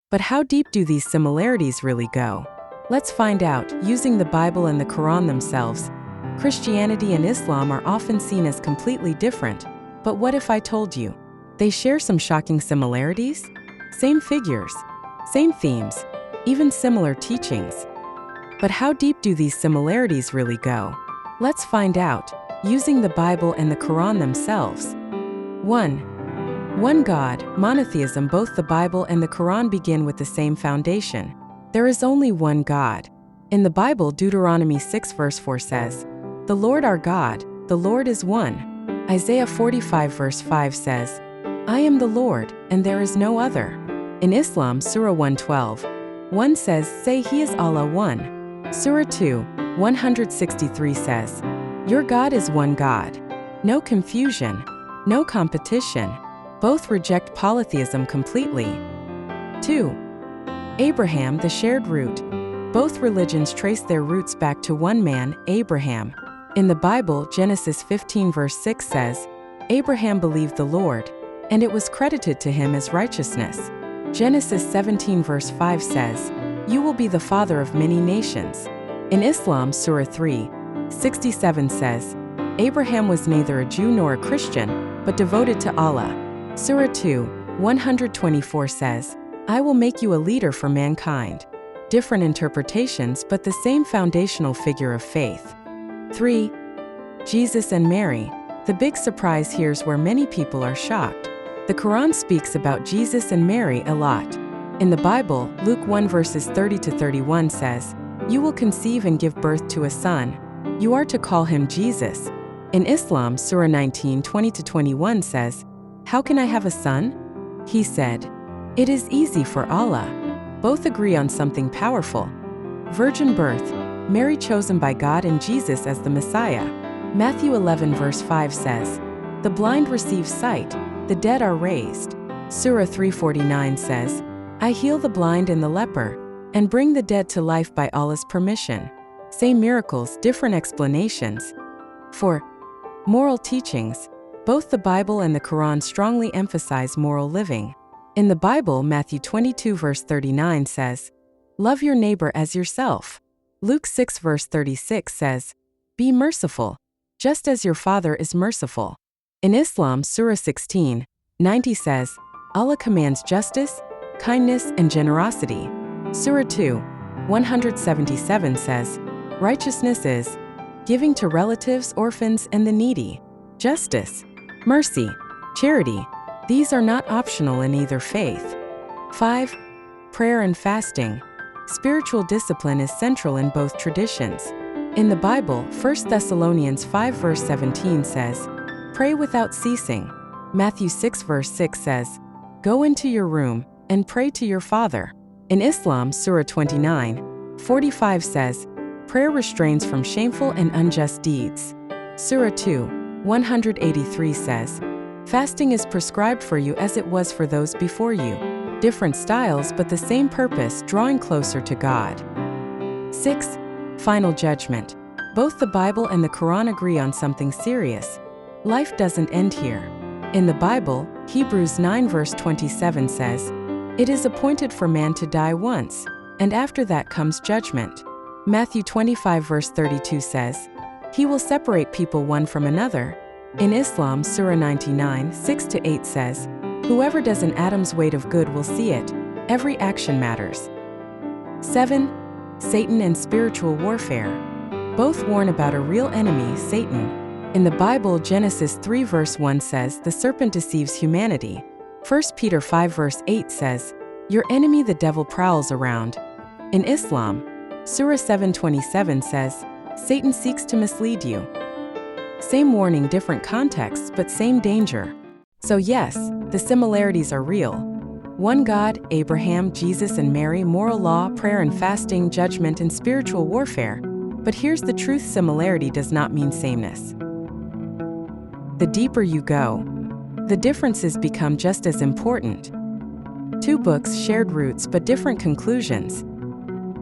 But how deep do these similarities really go? Let's find out, using the Bible and the Qur'an themselves. Christianity and Islam are often seen as completely different, but what if I told you they share some shocking similarities? Same figures, same themes, even similar teachings. But how deep do these similarities really go? Let's find out, using the Bible and the Qur'an themselves. 1. One God, monotheism. Both the Bible and the Qur'an begin with the same foundation. There is only one God. In the Bible, Deuteronomy 6 verse 4 says, "The Lord our God, the Lord is one." Isaiah 45 verse 5 says, "I am the Lord, and there is no other." In Islam, Surah 112, 1 says, "Say He is Allah one." Surah 2, 163 says, "Your God is one God." No confusion, no competition. Both reject polytheism completely. 2. Abraham, the shared root. Both religions trace their roots back to one man, Abraham. In the Bible, Genesis 15 verse 6 says, "Abraham believed the Lord, and it was credited to him as righteousness." Genesis 17 verse 5 says, "You will be the father of many nations." In Islam, Surah 3, 67 says, "Abraham was neither a Jew nor a Christian, but devoted to Allah." Surah 2, 124 says, "I will make you a leader for mankind." Different interpretations, but the same foundational figure of faith. 3. Jesus and Mary. The big surprise here is where many people are shocked. The Quran speaks about Jesus and Mary a lot. In the Bible, Luke 1 verses 30 to 31 says, "You will conceive and give birth to a son. You are to call him Jesus." In Islam, Surah 19 20 to 21 says, "How can I have a son?" He said, "It is easy for Allah." Both agree on something powerful. Virgin birth, Mary chosen by God and Jesus as the Messiah. Matthew 11 verse 5 says, "The blind receive sight, the dead are raised." Surah 349 says, "I heal the blind and the leper, and bring the dead to life by Allah's permission." Same miracles, different explanations. 4. Moral teachings. Both the Bible and the Quran strongly emphasize moral living. In the Bible, Matthew 22 verse 39 says, "Love your neighbor as yourself." Luke 6 verse 36 says, "Be merciful, just as your Father is merciful." In Islam, Surah 16, 90 says, "Allah commands justice, kindness, and generosity." Surah 2, 177 says, "Righteousness is giving to relatives, orphans, and the needy. Justice, mercy, charity. These are not optional in either faith." 5. Prayer and fasting. Spiritual discipline is central in both traditions. In the Bible, 1 Thessalonians 5 verse 17 says, "Pray without ceasing." Matthew 6 verse 6 says, "Go into your room and pray to your Father." In Islam, Surah 29, 45 says, "Prayer restrains from shameful and unjust deeds." Surah 2, 183 says, "Fasting is prescribed for you as it was for those before you." Different styles, but the same purpose, drawing closer to God. 6. Final judgment. Both the Bible and the Quran agree on something serious. Life doesn't end here. In the Bible, Hebrews 9 verse 27 says, "It is appointed for man to die once, and after that comes judgment." Matthew 25 verse 32 says, "He will separate people one from another." In Islam, Surah 99, 6 to 8 says, "Whoever does an atom's weight of good will see it. Every action matters." 7. Satan and spiritual warfare. Both warn about a real enemy, Satan. In the Bible, Genesis 3 verse 1 says, "The serpent deceives humanity." 1 Peter 5 verse 8 says, "Your enemy the devil prowls around." In Islam, Surah 7:27 says, "Satan seeks to mislead you." Same warning, different contexts, but same danger. So yes, the similarities are real. One God, Abraham, Jesus and Mary, moral law, prayer and fasting, judgment and spiritual warfare. But here's the truth: similarity does not mean sameness. The deeper you go, the differences become just as important. Two books, shared roots but different conclusions.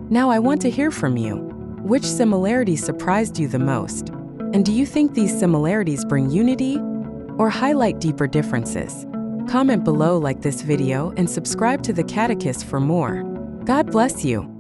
Now I want to hear from you. Which similarity surprised you the most? And do you think these similarities bring unity or highlight deeper differences? Comment below, like this video, and subscribe to the Catechist for more. God bless you.